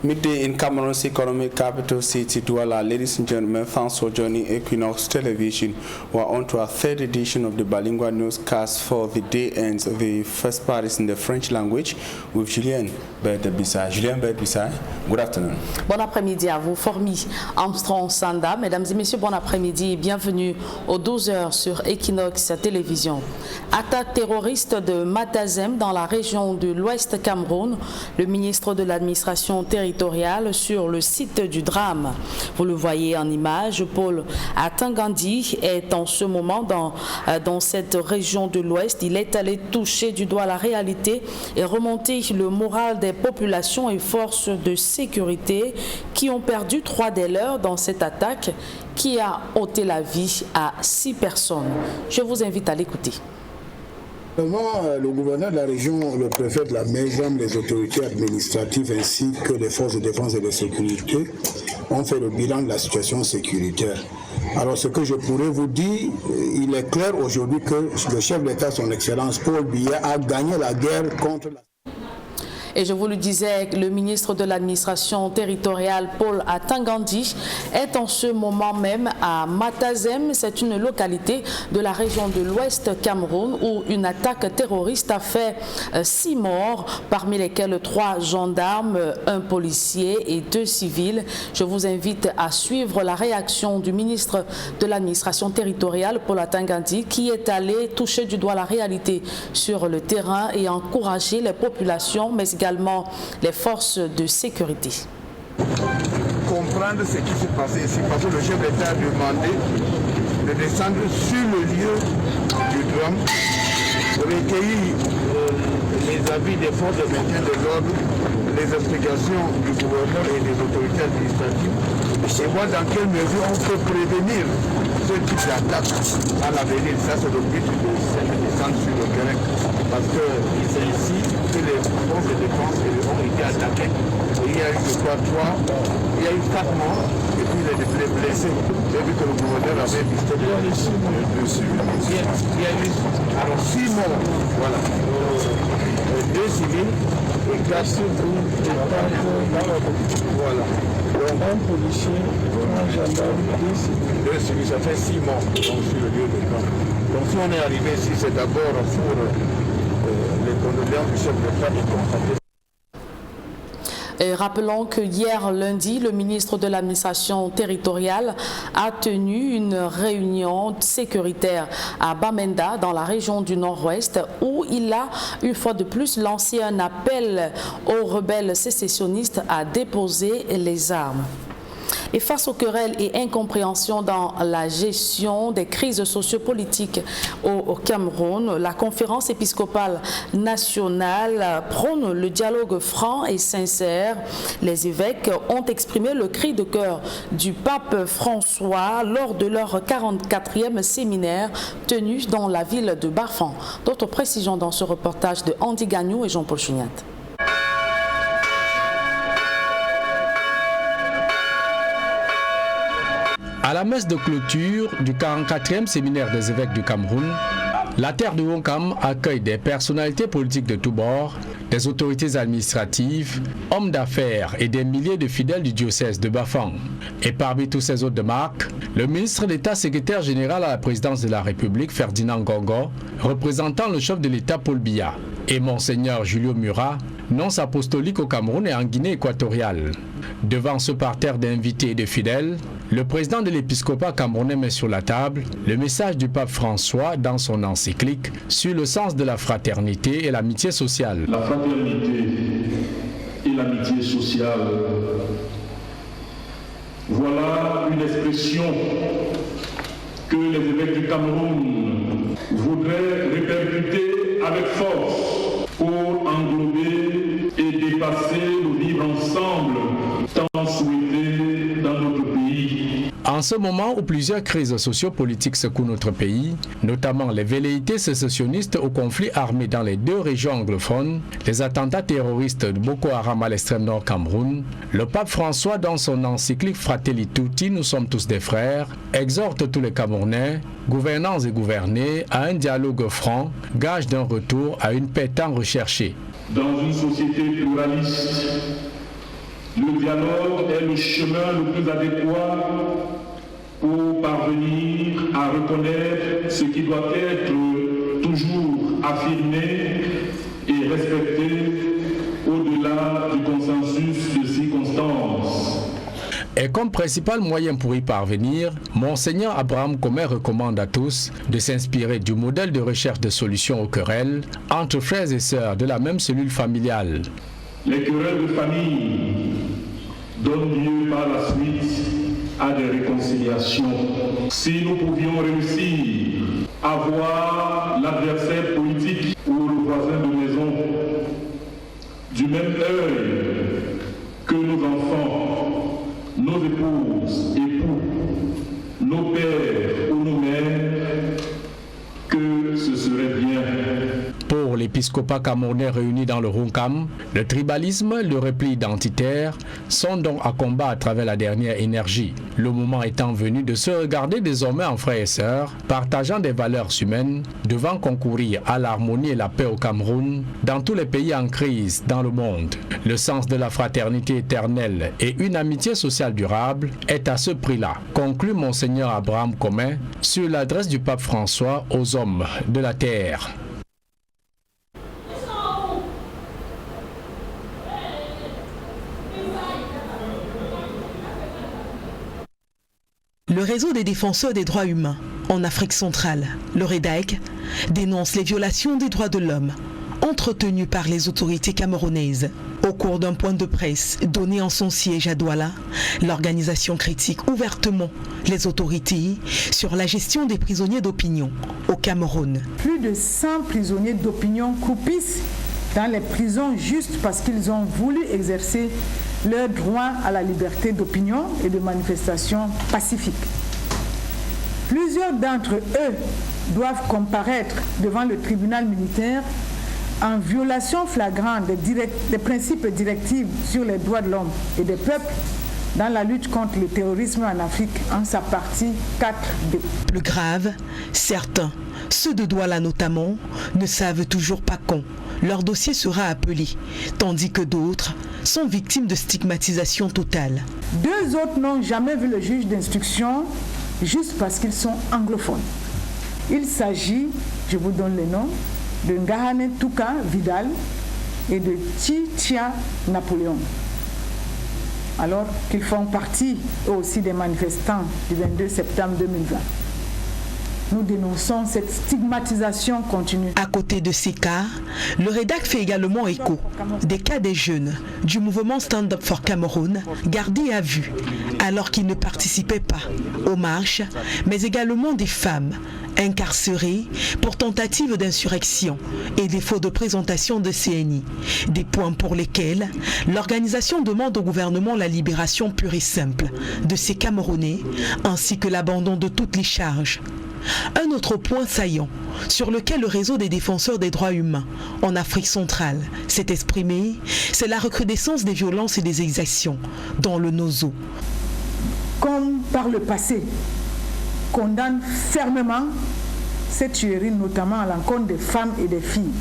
Midday in Cameroon's economic capital city, Douala. Ladies and gentlemen, thanks for joining Equinox Television. We're on to our third edition of the bilingual newscast for the day ends. The first part is in the French language with Julien Bert-Bissay. Julien Bert-Bissay, good afternoon. Bon après-midi à vous, Formi Armstrong Sanda. Mesdames et messieurs, bon après-midi et bienvenue aux 12h sur Equinox Télévision. Attaque terroriste de Matazem dans la région de l'Ouest Cameroun. Le ministre de l'administration territoriale sur le site du drame. Vous le voyez en image, Paul Atangandi est en ce moment dans cette région de l'Ouest. Il est allé toucher du doigt la réalité et remonter le moral des populations et forces de sécurité qui ont perdu 3 des leurs dans cette attaque qui a ôté la vie à 6 personnes. Je vous invite à l'écouter. Le gouverneur de la région, le préfet de la Maison, les autorités administratives ainsi que les forces de défense et de sécurité ont fait le bilan de la situation sécuritaire. Alors ce que je pourrais vous dire, il est clair aujourd'hui que le chef d'État, son Excellence Paul Biya, a gagné la guerre contre la... Et je vous le disais, le ministre de l'administration territoriale, Paul Atangandi, est en ce moment même à Matazem. C'est une localité de la région de l'Ouest Cameroun où une attaque terroriste a fait 6 morts, parmi lesquels 3 gendarmes, 1 policier et 2 civils. Je vous invite à suivre la réaction du ministre de l'administration territoriale, Paul Atangandi, qui est allé toucher du doigt la réalité sur le terrain et encourager les populations, mais également les forces de sécurité. Comprendre ce qui s'est passé ici, parce que le chef d'État a demandé de descendre sur le lieu du drame, recueillir les avis des forces de maintien de l'ordre, les explications du gouverneur et des autorités administratives, et voir dans quelle mesure on peut prévenir ce type d'attaque à l'avenir. Ça, c'est le but de cette descente sur le terrain. Parce que c'est ici que les forces de défense ont été attaquées. Il y a eu, je crois, 3, il y a eu 4 morts et puis les blessés. J'ai vu que le gouverneur avait visité il y a eu alors 6 morts, voilà. 2 civils et 4 voilà. Donc, 1 policier, 1 gendarme, 2 civils, ça fait 6 morts sur le lieu de camp. Donc si on est arrivé ici, c'est d'abord pour les condoléances du chef d'État et constater. Et rappelons que hier lundi, le ministre de l'administration territoriale a tenu une réunion sécuritaire à Bamenda, dans la région du Nord-Ouest, où il a une fois de plus lancé un appel aux rebelles sécessionnistes à déposer les armes. Et face aux querelles et incompréhensions dans la gestion des crises sociopolitiques au Cameroun, la conférence épiscopale nationale prône le dialogue franc et sincère. Les évêques ont exprimé le cri de cœur du pape François lors de leur 44e séminaire tenu dans la ville de Bafang. D'autres précisions dans ce reportage de Andy Gagnou et Jean-Paul Chougnat. À la messe de clôture du 44e séminaire des évêques du Cameroun, la terre de Wonkam accueille des personnalités politiques de tous bords, des autorités administratives, hommes d'affaires et des milliers de fidèles du diocèse de Bafang. Et parmi tous ces hôtes de marque, le ministre d'État secrétaire général à la présidence de la République, Ferdinand Gongo, représentant le chef de l'État Paul Biya, et Monseigneur Julio Murat, nonce apostolique au Cameroun et en Guinée équatoriale. Devant ce parterre d'invités et de fidèles, le président de l'épiscopat camerounais met sur la table le message du pape François dans son encyclique sur le sens de la fraternité et l'amitié sociale. La fraternité et l'amitié sociale, voilà une expression que les évêques du Cameroun voudraient répercuter avec force pour englober et dépasser le vivre ensemble tant souhaité dans notre pays. En ce moment où plusieurs crises sociopolitiques secouent notre pays, notamment les velléités sécessionnistes au conflit armé dans les 2 régions anglophones, les attentats terroristes de Boko Haram à l'extrême nord Cameroun, le pape François, dans son encyclique Fratelli Tutti, nous sommes tous des frères, exhorte tous les Camerounais, gouvernants et gouvernés, à un dialogue franc, gage d'un retour à une paix tant recherchée. Dans une société pluraliste, Le dialogue est le chemin le plus adéquat pour parvenir à reconnaître ce qui doit être toujours affirmé et respecté au-delà du consensus de circonstances. Et comme principal moyen pour y parvenir, Monseigneur Abraham Comé recommande à tous de s'inspirer du modèle de recherche de solutions aux querelles entre frères et sœurs de la même cellule familiale. Les querelles de famille donnent lieu par la suite à des réconciliations. Si nous pouvions réussir à voir l'adversaire politique ou le voisin de maison du même œil que nos enfants, nos épouses, époux, nos pères ou nos mères, que ce serait bien. Pour l'épiscopat camerounais réuni dans le Roncam, le tribalisme, le repli identitaire sont donc à combat à travers la dernière énergie. Le moment étant venu de se regarder désormais en frères et sœurs, partageant des valeurs humaines, devant concourir à l'harmonie et la paix au Cameroun, dans tous les pays en crise dans le monde. Le sens de la fraternité éternelle et une amitié sociale durable est à ce prix-là, conclut Monseigneur Abraham Comé sur l'adresse du pape François aux hommes de la terre. Le réseau des défenseurs des droits humains en Afrique centrale, le REDAC, dénonce les violations des droits de l'homme entretenues par les autorités camerounaises. Au cours d'un point de presse donné en son siège à Douala, l'organisation critique ouvertement les autorités sur la gestion des prisonniers d'opinion au Cameroun. Plus de 100 prisonniers d'opinion croupissent dans les prisons juste parce qu'ils ont voulu exercer leur droit à la liberté d'opinion et de manifestation pacifique. Plusieurs d'entre eux doivent comparaître devant le tribunal militaire en violation flagrante des principes directifs sur les droits de l'homme et des peuples dans la lutte contre le terrorisme en Afrique en sa partie 4B. Plus grave, certains, ceux de Douala notamment, ne savent toujours pas quand leur dossier sera appelé, tandis que d'autres sont victimes de stigmatisation totale. 2 autres n'ont jamais vu le juge d'instruction juste parce qu'ils sont anglophones. Il s'agit, je vous donne les noms, de Ngahane Touka Vidal et de Titia Napoléon. Alors qu'ils font partie eux aussi des manifestants du 22 septembre 2020. Nous dénonçons cette stigmatisation continue. À côté de ces cas, le REDAC fait également écho des cas des jeunes du mouvement Stand Up for Cameroun gardés à vue alors qu'ils ne participaient pas aux marches, mais également des femmes incarcérées pour tentative d'insurrection et défaut de présentation de CNI, des points pour lesquels l'organisation demande au gouvernement la libération pure et simple de ces Camerounais ainsi que l'abandon de toutes les charges. Un autre point saillant sur lequel le réseau des défenseurs des droits humains en Afrique centrale s'est exprimé, c'est la recrudescence des violences et des exactions dans le Nozo. Comme par le passé, condamne fermement cette tuerie, notamment à l'encontre des femmes et des filles.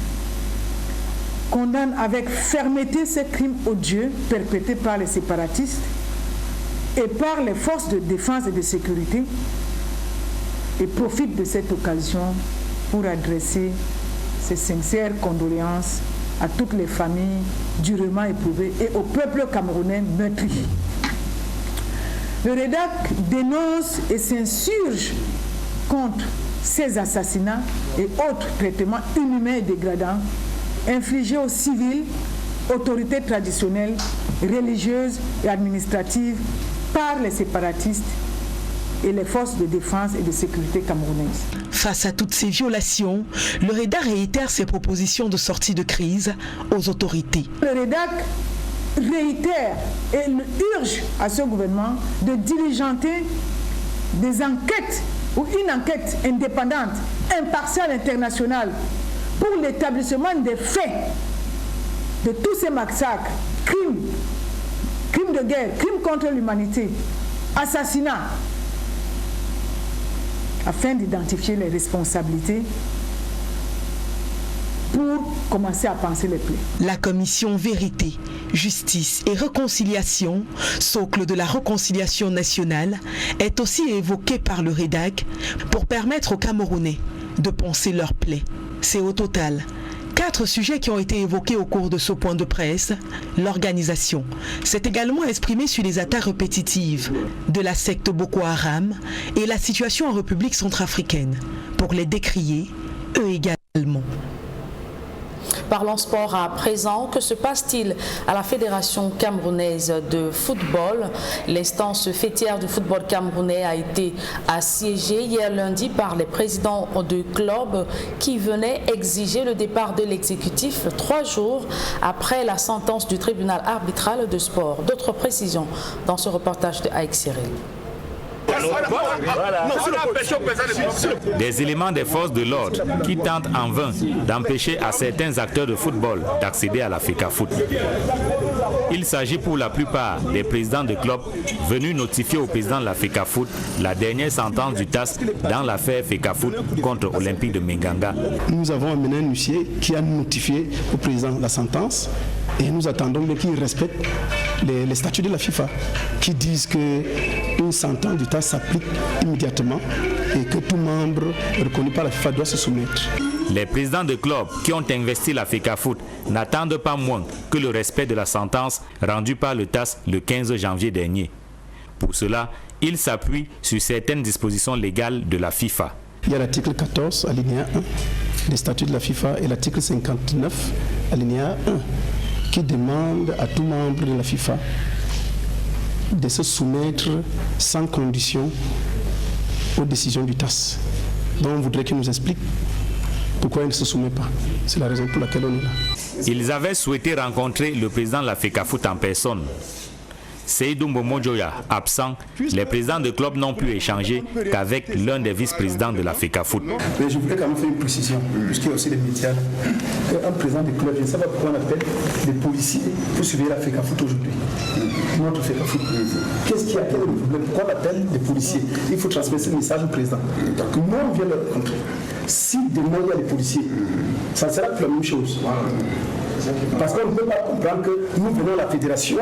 Condamne avec fermeté ces crimes odieux perpétrés par les séparatistes et par les forces de défense et de sécurité, et profite de cette occasion pour adresser ses sincères condoléances à toutes les familles durement éprouvées et au peuple camerounais meurtri. Le REDAC dénonce et s'insurge contre ces assassinats et autres traitements inhumains et dégradants infligés aux civils, autorités traditionnelles, religieuses et administratives par les séparatistes et les forces de défense et de sécurité camerounaises. Face à toutes ces violations, le REDAC réitère ses propositions de sortie de crise aux autorités. Le REDAC réitère et urge à ce gouvernement de diligenter des enquêtes ou une enquête indépendante, impartiale, internationale pour l'établissement des faits de tous ces massacres, crimes de guerre, crimes contre l'humanité, assassinats, afin d'identifier les responsabilités pour commencer à panser les plaies. La commission Vérité, Justice et Réconciliation, socle de la réconciliation nationale, est aussi évoquée par le REDAC pour permettre aux Camerounais de panser leurs plaies. C'est au total 4 sujets qui ont été évoqués au cours de ce point de presse. L'organisation s'est également exprimée sur les attaques répétitives de la secte Boko Haram et la situation en République centrafricaine, pour les décrier, eux également. Parlons sport à présent. Que se passe-t-il à la Fédération camerounaise de football? L'instance fêtière du football camerounais a été assiégée hier lundi par les présidents de clubs qui venaient exiger le départ de l'exécutif 3 jours après la sentence du tribunal arbitral de sport. D'autres précisions dans ce reportage de Aïk Cyril. Des éléments des forces de l'ordre qui tentent en vain d'empêcher à certains acteurs de football d'accéder à la FECAFOOT. Il s'agit pour la plupart des présidents de clubs venus notifier au président de la FECAFOOT la dernière sentence du TAS dans l'affaire FECAFOOT contre Olympique de Menganga. Nous avons amené un huissier qui a notifié au président la sentence et nous attendons qu'il respecte les statuts de la FIFA qui disent qu'une sentence du TAS s'applique immédiatement et que tout membre reconnu par la FIFA doit se soumettre. Les présidents de clubs qui ont investi la FECAFOOT n'attendent pas moins que le respect de la sentence rendue par le TAS le 15 janvier dernier. Pour cela, ils s'appuient sur certaines dispositions légales de la FIFA. Il y a l'article 14, alinéa 1, des statuts de la FIFA et l'article 59, alinéa 1, qui demande à tout membre de la FIFA de se soumettre sans condition aux décisions du TAS. Donc on voudrait qu'il nous explique pourquoi il ne se soumet pas. C'est la raison pour laquelle on est là. Ils avaient souhaité rencontrer le président de la FECAFOOT en personne. Seydou Mbomojoya, absent, les présidents de club n'ont pu échanger qu'avec l'un des vice-présidents de la FECAFOOT. Mais je voulais quand même faire une précision, puisqu'il y a aussi des médias. Un président de club, je ne sais pas pourquoi on appelle des policiers pour surveiller la FECAFOOT aujourd'hui. Notre FECAFOOT. Qu'est-ce qu'il y a? Quel est le problème? Pourquoi on appelle des policiers? Il faut transmettre ce message au président. Donc nous, on vient le rencontrer. Si demain il y a des policiers, ça ne sera plus la même chose. Parce qu'on ne peut pas comprendre que nous venons à la fédération,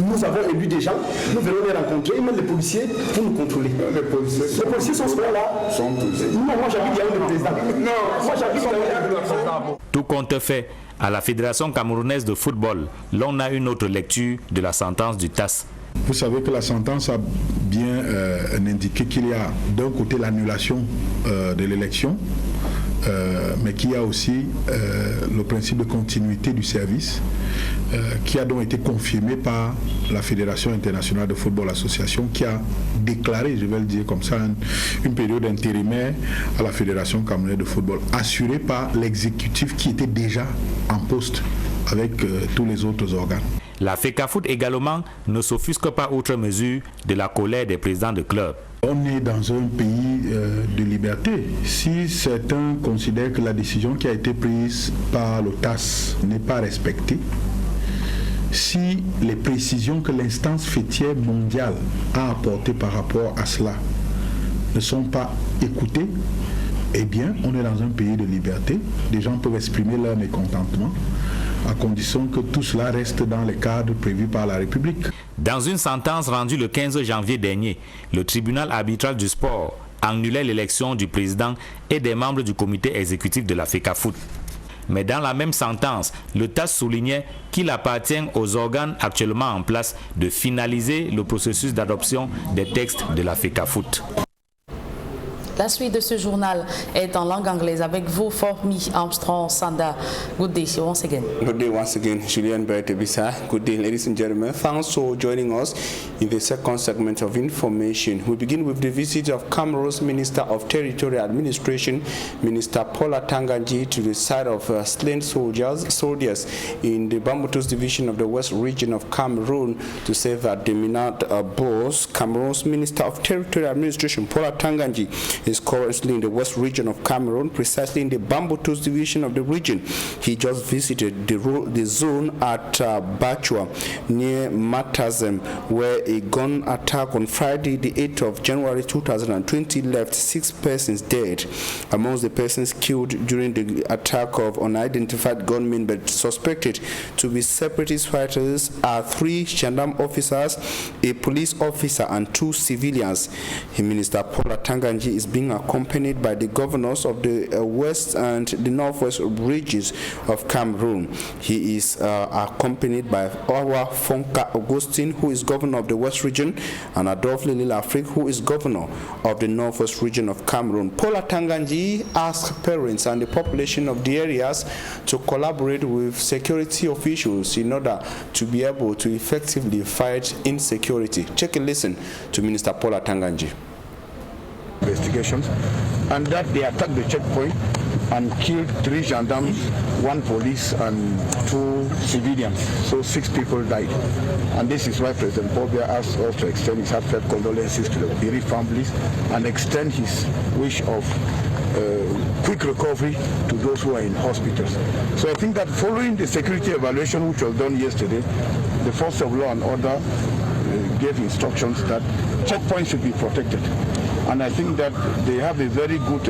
nous avons élu des gens, nous venons les rencontrer, et même les policiers pour nous contrôler. Les policiers sont là. Non, moi j'habite derrière le président. Non, moi j'habite derrière le président. Tout compte fait, à la Fédération camerounaise de football, l'on a une autre lecture de la sentence du TAS. Vous savez que la sentence a bien indiqué qu'il y a d'un côté l'annulation de l'élection, mais qu'il y a aussi le principe de continuité du service qui a donc été confirmé par la Fédération internationale de football association qui a déclaré, je vais le dire comme ça, une période intérimaire à la Fédération camerounaise de football assurée par l'exécutif qui était déjà en poste avec tous les autres organes. La FECAFOOT également ne s'offusque pas outre mesure de la colère des présidents de club. On est dans un pays de liberté. Si certains considèrent que la décision qui a été prise par le TAS n'est pas respectée, si les précisions que l'instance fêtière mondiale a apportées par rapport à cela ne sont pas écoutées, eh bien, on est dans un pays de liberté. Des gens peuvent exprimer leur mécontentement, à condition que tout cela reste dans les cadres prévus par la République. Dans une sentence rendue le 15 janvier dernier, le tribunal arbitral du sport annulait l'élection du président et des membres du comité exécutif de la FECAFOOT. Mais dans la même sentence, le TAS soulignait qu'il appartient aux organes actuellement en place de finaliser le processus d'adoption des textes de la FECAFOOT. La suite de ce journal est en langue anglaise avec vous, Formi Armstrong Sanda. Good day once again. Good day once again, Julian Bertebisa. Good day, ladies and gentlemen. Thanks for joining us in the second segment of information. We begin with the visit of Cameroon's Minister of Territorial Administration, Minister Paula Tanganji, to the site of slain soldiers in the Bambutus division of the West region of Cameroon to say that the Minat boss, Cameroon's Minister of Territorial Administration, Paula Tanganji, is is currently in the west region of Cameroon, precisely in the Bambutus division of the region. He just visited the zone at Bachua near Matazem, where a gun attack on Friday, the 8th of January 2020 left 6 persons dead. Amongst the persons killed during the attack of unidentified gunmen but suspected to be separatist fighters are 3 gendarme officers, a police officer and 2 civilians. Minister Paul Atanga is being accompanied by the governors of the west and the northwest regions of Cameroon. He is accompanied by Awa Fonka Augustine, who is governor of the west region, and Adolphe Lille-Afrique, who is governor of the northwest region of Cameroon. Paul Atanga asked parents and the population of the areas to collaborate with security officials in order to be able to effectively fight insecurity. Take a listen to Minister Paul Atanga. Investigations, and that they attacked the checkpoint and killed 3 gendarmes, 1 police and 2 civilians. So 6 people died. And this is why President Pobia asked us to extend his heartfelt condolences to the bereaved families and extend his wish of quick recovery to those who are in hospitals. So I think that following the security evaluation which was done yesterday, the force of law and order gave instructions that checkpoints should be protected. And I think that they have a very good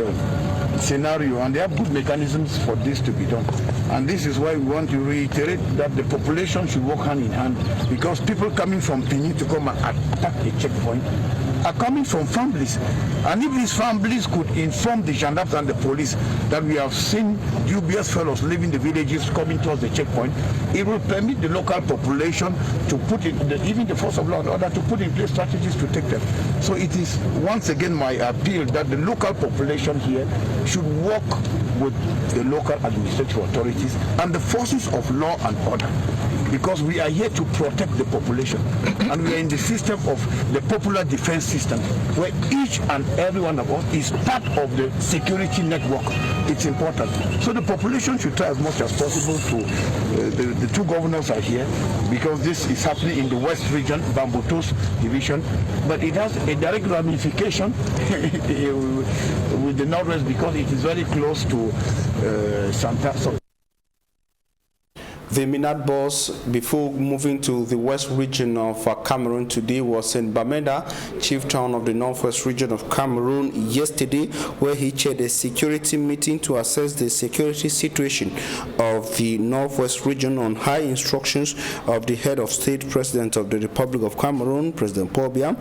scenario and they have good mechanisms for this to be done. And this is why we want to reiterate that the population should work hand in hand, because people coming from Pini to come and attack a checkpoint are coming from families. And if these families could inform the gendarmes and the police that we have seen dubious fellows leaving the villages coming towards the checkpoint, it will permit the local population to put in, even the force of law and order, to put in place strategies to take them. So it is once again my appeal that the local population here should work with the local administrative authorities and the forces of law and order, because we are here to protect the population and we are in the system of the popular defense system where each and every one of us is part of the security network. It's important. So the population should try as much as possible to, the 2 governors are here because this is happening in the west region, Bambutus division, but it has a direct ramification with the northwest because it is very close to Santa. The Minat boss, before moving to the west region of Cameroon today, was in Bamenda, chief town of the northwest region of Cameroon, yesterday, where he chaired a security meeting to assess the security situation of the northwest region on high instructions of the head of state, President of the Republic of Cameroon, President Paul Biya.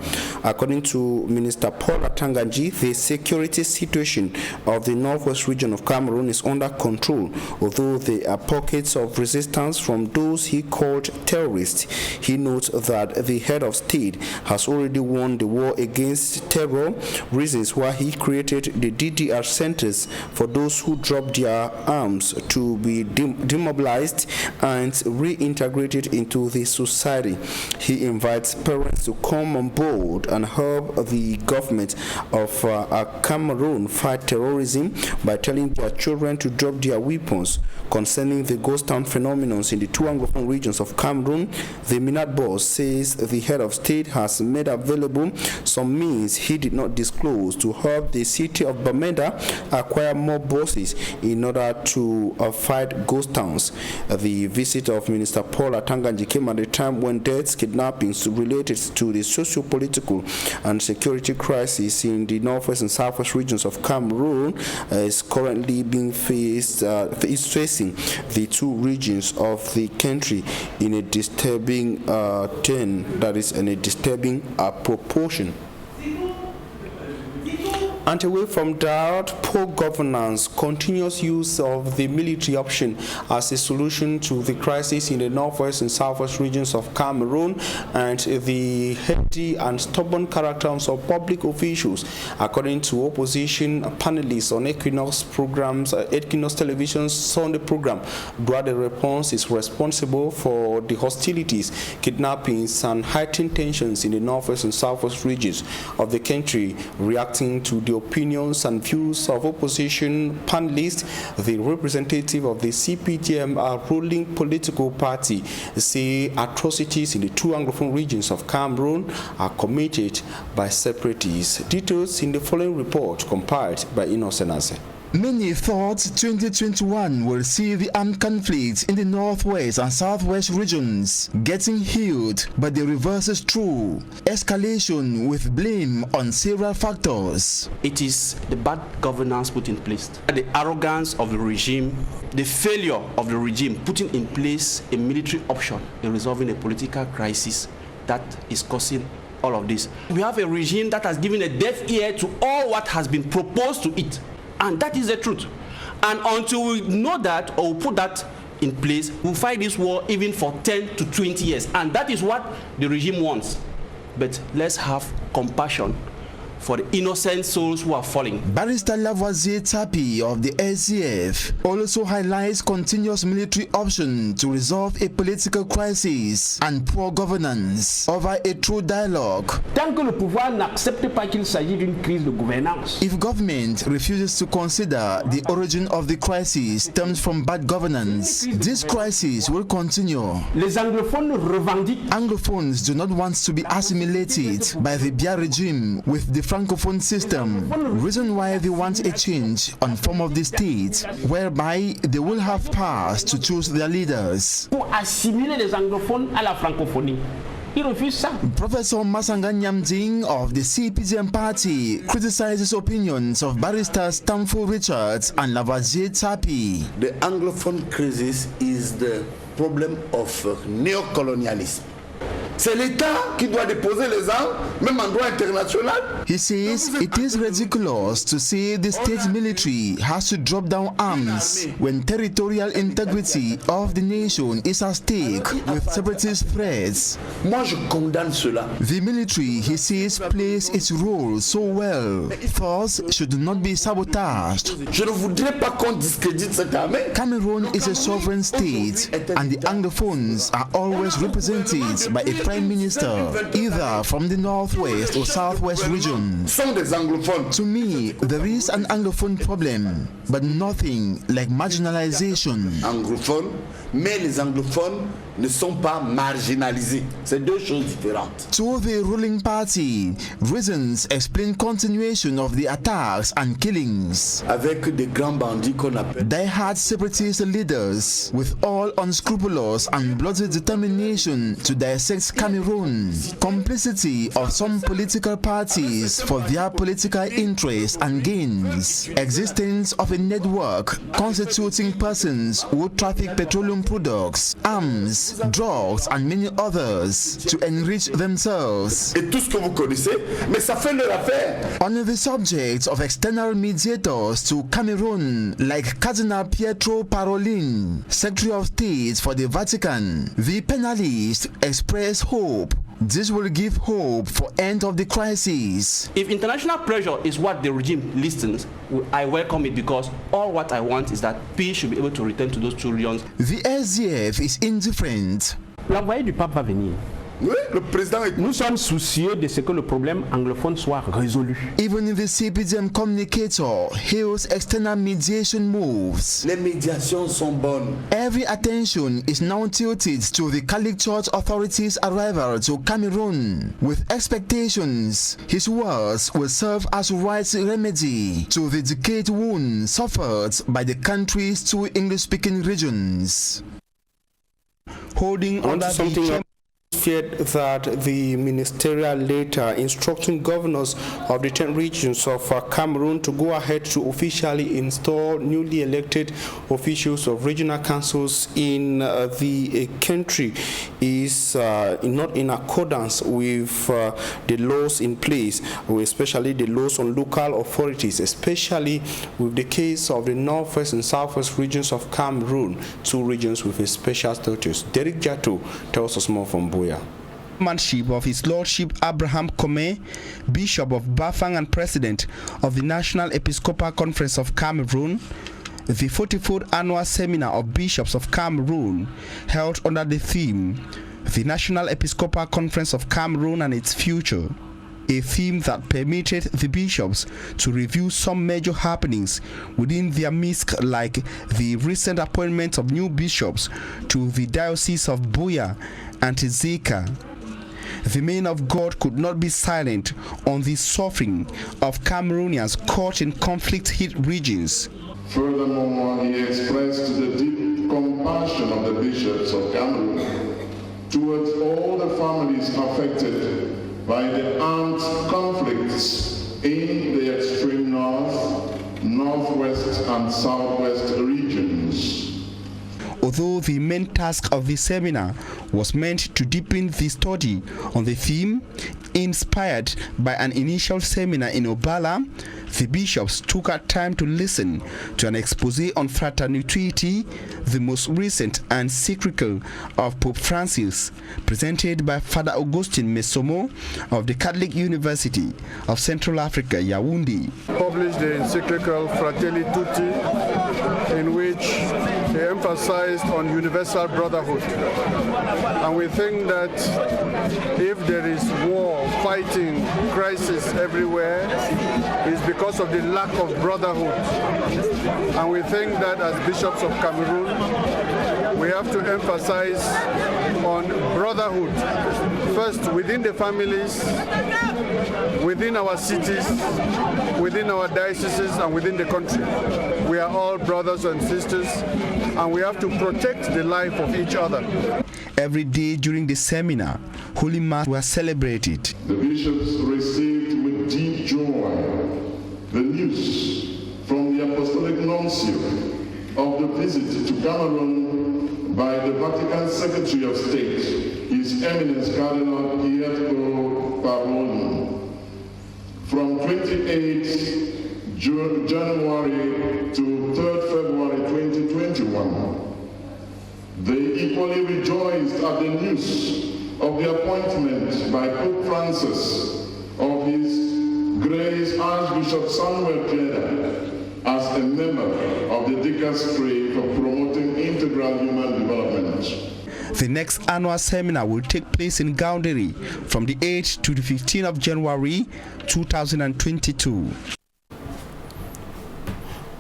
According to Minister Paul Atanga, the security situation of the northwest region of Cameroon is under control, although there are pockets of resistance from those he called terrorists. He notes that the head of state has already won the war against terror, reasons why he created the DDR centers for those who dropped their arms to be demobilized and reintegrated into the society. He invites parents to come on board and help the government of Cameroon fight terrorism by telling their children to drop their weapons. Concerning the ghost town phenomenon in the 2 Anglophone regions of Cameroon, the Minat boss says the head of state has made available some means he did not disclose to help the city of Bamenda acquire more buses in order to fight ghost towns. The visit of Minister Paul Atanga came at a time when deaths, kidnappings related to the socio-political and security crisis in the northwest and southwest regions of Cameroon is currently being facing the 2 regions of the country in a disturbing turn, that is in a disturbing proportion. And away from that, poor governance, continuous use of the military option as a solution to the crisis in the northwest and southwest regions of Cameroon, and the heady and stubborn characters of public officials, according to opposition panelists on Equinox programs, Equinox Television's Sunday program. Droit de Réponse is responsible for the hostilities, kidnappings, and heightened tensions in the northwest and southwest regions of the country, reacting to the the opinions and views of opposition panelists, the representative of the CPDM, our ruling political party, say atrocities in the two Anglophone regions of Cameroon are committed by separatists. Details in the following report compiled by Innocent Ase. Many thought 2021 will see the armed conflicts in the northwest and southwest regions getting healed, but the reverse is true. Escalation with blame on several factors. It is the bad governance put in place, the arrogance of the regime, the failure of the regime putting in place a military option in resolving a political crisis that is causing all of this. We have a regime that has given a deaf ear to all what has been proposed to it. And that is the truth. And until we know that or we put that in place, we'll fight this war even for 10 to 20 years. And that is what the regime wants. But let's have compassion for the innocent souls who are falling. Barrister Lavoisier Tapi of the SCF also highlights continuous military option to resolve a political crisis and poor governance over a true dialogue. Tant que le pouvoir n'accepte pas qu'il s'agit d'une crise de gouvernance. If government refuses to consider the origin of the crisis stems from bad governance, this crisis will continue. Les anglophones revendiquent. Anglophones do not want to be assimilated by the Biya regime with the Francophone system, reason why they want a change on form of the state, whereby they will have powers to choose their leaders. Pour assimiler les anglophones à la francophonie. Professor Masanga Nyamding of the CPDM party criticizes opinions of barristers Stamford Richards and Lavoisier Tapi. The Anglophone crisis is the problem of neocolonialism. C'est l'État qui doit déposer les armes, même en droit international. He says it is ridiculous to say the state military has to drop down arms when territorial integrity of the nation is at stake with separatist threats. Moi, je condamne cela. The military, he says, plays its role so well. Force should not be sabotaged. Je ne voudrais pas qu'on discrédite cette armée. Cameroon is a sovereign state, and the Anglophones are always represented by a Prime Minister, either from the northwest or southwest region. To me, there is an Anglophone problem, but nothing like marginalization. Anglophone, mais les anglophones ne sont pas marginalisés. C'est deux choses différentes. To the ruling party, reasons explain continuation of the attacks and killings. Avec des grands bandits qu'on appelle. They had separatist leaders with all unscrupulous and bloody determination to dissect Cameroon. Complicity of some political parties for their political interests and gains. Existence of a network constituting persons who traffic petroleum products, arms, drugs and many others to enrich themselves. Et tout ce que vous connaissez, mais ça fait leur affaire. On the subject of external mediators to Cameroon, like Cardinal Pietro Parolin, Secretary of State for the Vatican, the panelists express hope this will give hope for end of the crisis. If international pressure is what the regime listens, I welcome it, because all what I want is that peace should be able to return to those two regions. The SDF is indifferent. L'envoyé du pape va venir. Oui, le président est... Nous sommes soucieux de ce que le problème anglophone soit résolu. Even the CPDM communicator hails external mediation moves. Les médiations sont bonnes. Every attention is now tilted to the Catholic Church authorities' arrival to Cameroon, with expectations his words will serve as right remedy to the decayed wound suffered by the country's two English-speaking regions. Holding on to something feared that the ministerial letter instructing governors of the 10 regions of Cameroon to go ahead to officially install newly elected officials of regional councils in the country is not in accordance with the laws in place, especially the laws on local authorities, especially with the case of the northwest and southwest regions of Cameroon, two regions with a special status. Derek Jato tells us more from Buea. Manship of His Lordship Abraham Kome, Bishop of Bafang and President of the National Episcopal Conference of Cameroon, the 44th Annual Seminar of Bishops of Cameroon, held under the theme, The National Episcopal Conference of Cameroon and Its Future. a theme that permitted the bishops to review some major happenings within their midst, like the recent appointment of new bishops to the Diocese of Buea and Zika. The men of God could not be silent on the suffering of Cameroonians caught in conflict-hit regions. Furthermore, he expressed the deep compassion of the bishops of Cameroon towards all the families affected by the armed conflicts in the extreme north, northwest, and southwest regions. Although the main task of the seminar was meant to deepen the study on the theme, inspired by an initial seminar in Obala, the bishops took out time to listen to an exposé on fraternity, the most recent encyclical of Pope Francis, presented by Father Augustine Mesomo of the Catholic University of Central Africa, Yaoundé. Published the encyclical Fratelli Tutti, in which he emphasized on universal brotherhood. And we think that if there is war, fighting, crisis everywhere, it's because of the lack of brotherhood. And we think that as bishops of Cameroon, we have to emphasize on brotherhood, first within the families, within our cities, within our dioceses, and within the country. We are all brothers and sisters, and we have to protect the life of each other. Every day during the seminar, Holy Mass was celebrated. The bishops received with deep joy the news from the Apostolic Nuncio of the visit to Cameroon by the Vatican Secretary of State, His Eminence Cardinal Pietro Parolin, from 28 January to 3rd February 2021. They equally rejoiced at the news of the appointment by Pope Francis of His Grace Archbishop Samuel Kleda as a member of the dicastery for promoting integral human development. The next annual seminar will take place in Gaoundéré from the 8th to the 15th of January 2022.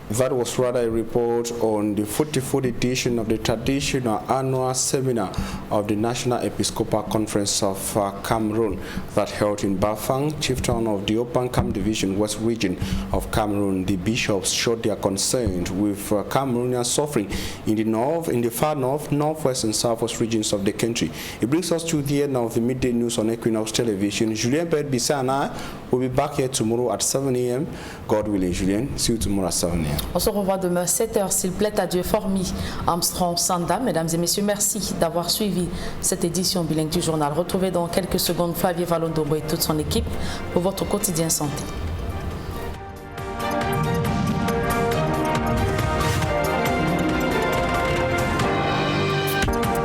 That was rather a report on the 44th edition of the traditional annual seminar of the National Episcopal Conference of Cameroon that held in Bafang, chieftain of the Opankam Division, West Region of Cameroon. The bishops showed their concern with Cameroonian suffering in the north, in the far north, northwest, and southwest regions of the country. It brings us to the end of the midday news on Equinox Television. Julien Bert-Bissa and I will be back here tomorrow at 7 a.m. God willing, Julien. See you tomorrow at 7 a.m. On se revoit demain à 7h, s'il plaît à Dieu, Formi, Armstrong, Sanda. Mesdames et messieurs, merci d'avoir suivi cette édition bilingue du journal. Retrouvez dans quelques secondes Flavie Valondobo et toute son équipe pour votre quotidien santé.